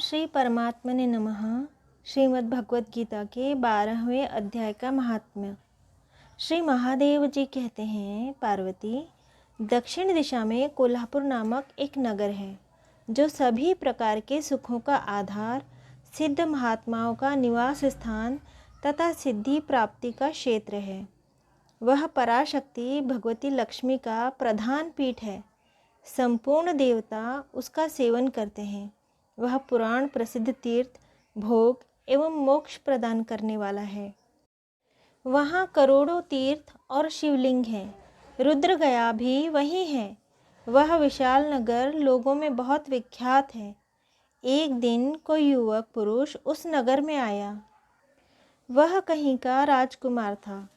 श्री परमात्मने नमः। श्रीमद् भगवद गीता के 12वें अध्याय का महात्म्य। श्री महादेव जी कहते हैं, पार्वती, दक्षिण दिशा में कोल्हापुर नामक एक नगर है जो सभी प्रकार के सुखों का आधार, सिद्ध महात्माओं का निवास स्थान तथा सिद्धि प्राप्ति का क्षेत्र है। वह पराशक्ति भगवती लक्ष्मी का प्रधान पीठ है। संपूर्ण देवता उसका सेवन करते हैं। वह पुराण प्रसिद्ध तीर्थ, भोग एवं मोक्ष प्रदान करने वाला है। वहाँ करोड़ों तीर्थ और शिवलिंग हैं। रुद्रगया भी वही है। वह विशाल नगर लोगों में बहुत विख्यात है। एक दिन कोई युवक पुरुष उस नगर में आया। वह कहीं का राजकुमार था।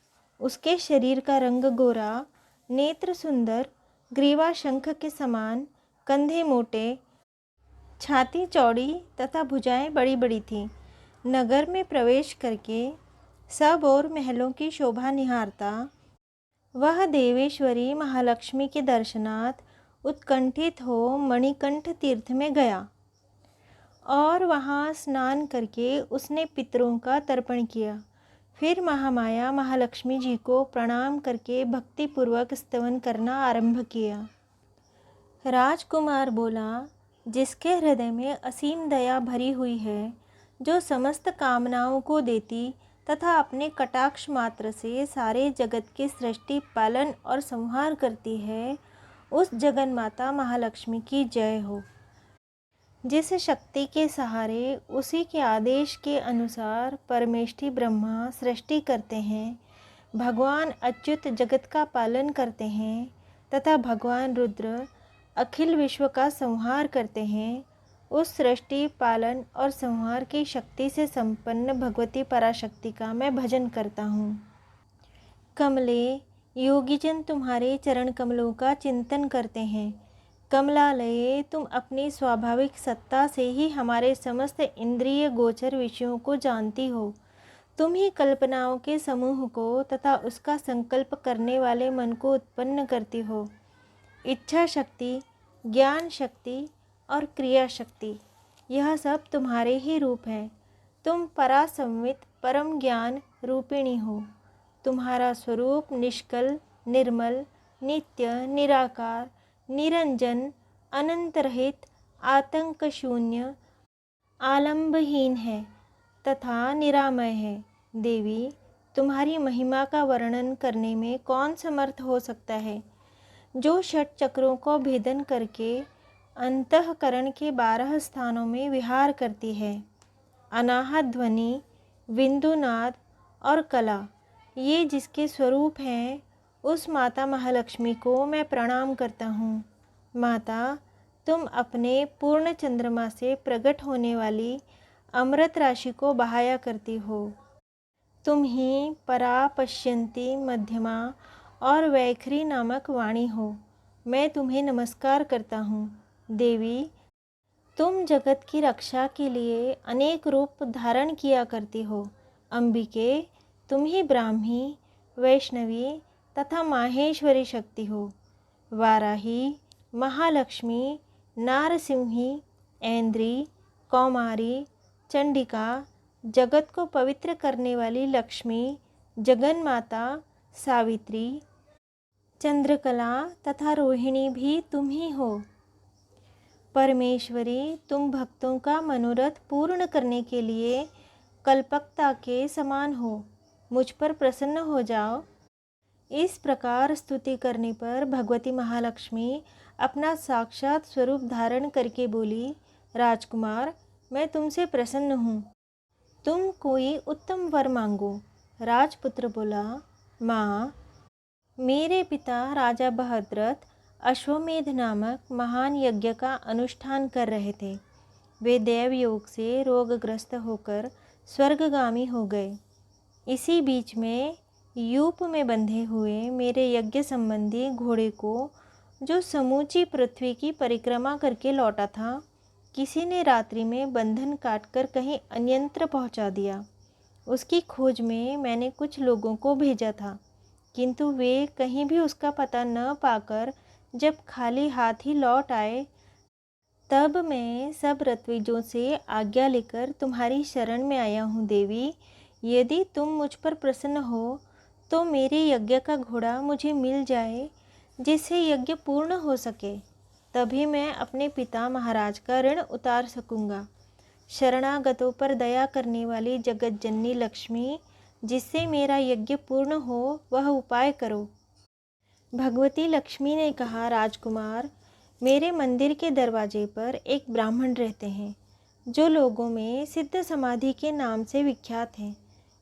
उसके शरीर का रंग गोरा, नेत्र सुंदर, ग्रीवा शंख के समान, कंधे मोटे, छाती चौड़ी तथा भुजाएं बड़ी बड़ी थीं। नगर में प्रवेश करके सब और महलों की शोभा निहारता वह देवेश्वरी महालक्ष्मी के दर्शनार्थ उत्कंठित हो मणिकंठ तीर्थ में गया और वहाँ स्नान करके उसने पितरों का तर्पण किया। फिर महामाया महालक्ष्मी जी को प्रणाम करके भक्तिपूर्वक स्तवन करना आरंभ किया। राजकुमार बोला, जिसके हृदय में असीम दया भरी हुई है, जो समस्त कामनाओं को देती तथा अपने कटाक्ष मात्र से सारे जगत की सृष्टि, पालन और संहार करती है, उस जगन माता महालक्ष्मी की जय हो। जिस शक्ति के सहारे उसी के आदेश के अनुसार परमेष्ठी ब्रह्मा सृष्टि करते हैं, भगवान अच्युत जगत का पालन करते हैं तथा भगवान रुद्र अखिल विश्व का संहार करते हैं, उस सृष्टि, पालन और संहार की शक्ति से संपन्न भगवती पराशक्ति का मैं भजन करता हूँ। कमले, योगीजन तुम्हारे चरण कमलों का चिंतन करते हैं। कमलालये, तुम अपनी स्वाभाविक सत्ता से ही हमारे समस्त इंद्रिय गोचर विषयों को जानती हो। तुम ही कल्पनाओं के समूह को तथा उसका संकल्प करने वाले मन को उत्पन्न करती हो। इच्छा शक्ति, ज्ञान शक्ति और क्रिया शक्ति, यह सब तुम्हारे ही रूप हैं। तुम परासंवित परम ज्ञान रूपिणी हो। तुम्हारा स्वरूप निष्कल, निर्मल, नित्य, निराकार, निरंजन, अनंत रहित, आतंक शून्य, आलंबहीन है तथा निरामय है। देवी, तुम्हारी महिमा का वर्णन करने में कौन समर्थ हो सकता है, जो षट चक्रों को भेदन करके अंतःकरण के 12 स्थानों में विहार करती है। अनाहत ध्वनि, बिंदुनाद और कला, ये जिसके स्वरूप हैं, उस माता महालक्ष्मी को मैं प्रणाम करता हूँ। माता, तुम अपने पूर्ण चंद्रमा से प्रकट होने वाली अमृत राशि को बहाया करती हो। तुम ही परा, पश्यंती, मध्यमा और वैखरी नामक वाणी हो। मैं तुम्हें नमस्कार करता हूँ। देवी, तुम जगत की रक्षा के लिए अनेक रूप धारण किया करती हो। अंबिके, तुम ही ब्राह्मी, वैष्णवी तथा माहेश्वरी शक्ति हो। वाराही, महालक्ष्मी, नारसिंही, ऐन्द्री, कौमारी, चंडिका, जगत को पवित्र करने वाली लक्ष्मी, जगन माता, सावित्री, चंद्रकला तथा रोहिणी भी तुम ही हो। परमेश्वरी, तुम भक्तों का मनोरथ पूर्ण करने के लिए कल्पकता के समान हो। मुझ पर प्रसन्न हो जाओ। इस प्रकार स्तुति करने पर भगवती महालक्ष्मी अपना साक्षात स्वरूप धारण करके बोली, राजकुमार, मैं तुमसे प्रसन्न हूँ। तुम कोई उत्तम वर मांगो। राजपुत्र बोला, माँ, मेरे पिता राजा बहद्रथ अश्वमेध नामक महान यज्ञ का अनुष्ठान कर रहे थे। वे देव योग से रोगग्रस्त होकर स्वर्गगामी हो गए। इसी बीच में यूप में बंधे हुए मेरे यज्ञ संबंधी घोड़े को, जो समूची पृथ्वी की परिक्रमा करके लौटा था, किसी ने रात्रि में बंधन काटकर कहीं अन्यत्र पहुंचा दिया। उसकी खोज में मैंने कुछ लोगों को भेजा था, किंतु वे कहीं भी उसका पता न पाकर जब खाली हाथ ही लौट आए, तब मैं सब ऋत्विजों से आज्ञा लेकर तुम्हारी शरण में आया हूँ देवी। यदि तुम मुझ पर प्रसन्न हो तो मेरे यज्ञ का घोड़ा मुझे मिल जाए, जिससे यज्ञ पूर्ण हो सके। तभी मैं अपने पिता महाराज का ऋण उतार सकूँगा। शरणागतों पर दया करने वाली जगत जननी लक्ष्मी, जिससे मेरा यज्ञ पूर्ण हो, वह उपाय करो। भगवती लक्ष्मी ने कहा, राजकुमार, मेरे मंदिर के दरवाजे पर एक ब्राह्मण रहते हैं, जो लोगों में सिद्ध समाधि के नाम से विख्यात हैं।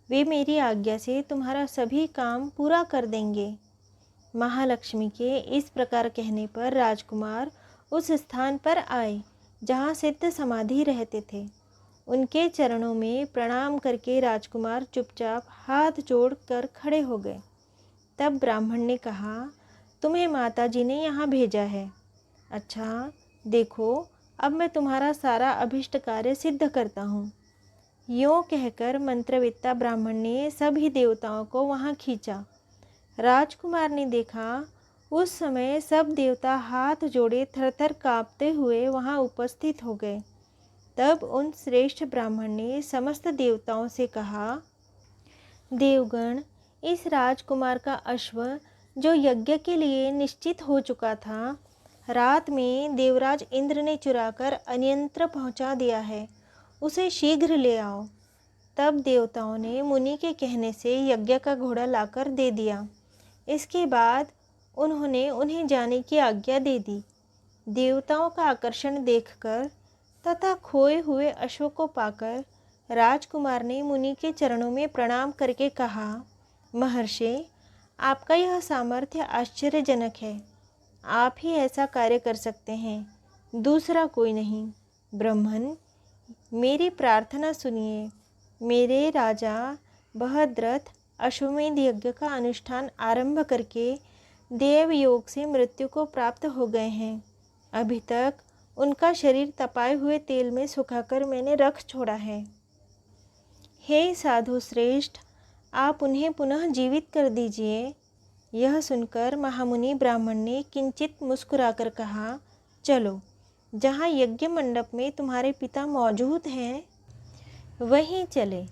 वे मेरी आज्ञा से तुम्हारा सभी काम पूरा कर देंगे। महालक्ष्मी के इस प्रकार कहने पर राजकुमार उस स्थान पर आए जहाँ सिद्ध समाधि रहते थे। उनके चरणों में प्रणाम करके राजकुमार चुपचाप हाथ जोड़कर खड़े हो गए। तब ब्राह्मण ने कहा, तुम्हें माताजी ने यहाँ भेजा है। अच्छा, देखो, अब मैं तुम्हारा सारा अभिष्ट कार्य सिद्ध करता हूँ। यों कहकर मंत्रवेत्ता ब्राह्मण ने सभी देवताओं को वहाँ खींचा। राजकुमार ने देखा, उस समय सब देवता हाथ जोड़े थरथर काँपते हुए वहाँ उपस्थित हो गए। तब उन श्रेष्ठ ब्राह्मण ने समस्त देवताओं से कहा, देवगण, इस राजकुमार का अश्व जो यज्ञ के लिए निश्चित हो चुका था, रात में देवराज इंद्र ने चुराकर अन्यंत्र पहुंचा दिया है। उसे शीघ्र ले आओ। तब देवताओं ने मुनि के कहने से यज्ञ का घोड़ा लाकर दे दिया। इसके बाद उन्होंने उन्हें जाने की आज्ञा दे दी। देवताओं का आकर्षण देखकर तथा खोए हुए अश्व को पाकर राजकुमार ने मुनि के चरणों में प्रणाम करके कहा, महर्षि, आपका यह सामर्थ्य आश्चर्यजनक है। आप ही ऐसा कार्य कर सकते हैं, दूसरा कोई नहीं। ब्रह्मन, मेरी प्रार्थना सुनिए। मेरे राजा बृहद्रथ अश्वमेध यज्ञ का अनुष्ठान आरंभ करके देव योग से मृत्यु को प्राप्त हो गए हैं। अभी तक उनका शरीर तपाए हुए तेल में सुखाकर मैंने रख छोड़ा है। हे साधु श्रेष्ठ, आप उन्हें पुनः जीवित कर दीजिए। यह सुनकर महामुनि ब्राह्मण ने किंचित मुस्कुराकर कहा, चलो, जहाँ यज्ञ मंडप में तुम्हारे पिता मौजूद हैं वहीं चले।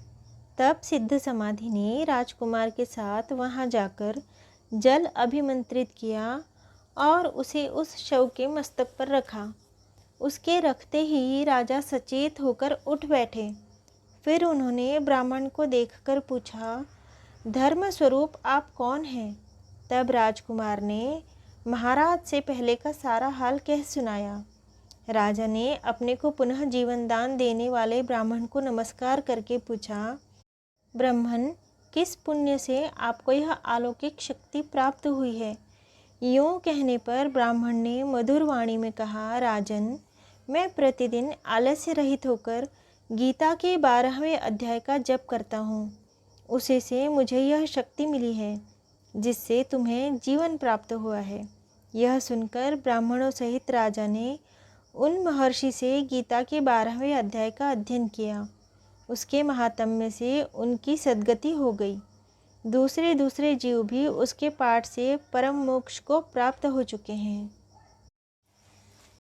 तब सिद्ध समाधि ने राजकुमार के साथ वहाँ जाकर जल अभिमंत्रित किया और उसे उस शव के मस्तक पर रखा। उसके रखते ही राजा सचेत होकर उठ बैठे। फिर उन्होंने ब्राह्मण को देखकर पूछा, धर्म स्वरूप आप कौन हैं? तब राजकुमार ने महाराज से पहले का सारा हाल कह सुनाया। राजा ने अपने को पुनः जीवन दान देने वाले ब्राह्मण को नमस्कार करके पूछा, ब्राह्मण, किस पुण्य से आपको यह अलौकिक शक्ति प्राप्त हुई है? यूँ कहने पर ब्राह्मण ने मधुर वाणी में कहा, राजन, मैं प्रतिदिन आलस्य रहित होकर गीता के 12वें अध्याय का जप करता हूँ। उसी से मुझे यह शक्ति मिली है, जिससे तुम्हें जीवन प्राप्त हुआ है। यह सुनकर ब्राह्मणों सहित राजा ने उन महर्षि से गीता के 12वें अध्याय का अध्ययन किया। उसके महात्म्य से उनकी सद्गति हो गई। दूसरे जीव भी उसके पाठ से परम मोक्ष को प्राप्त हो चुके हैं।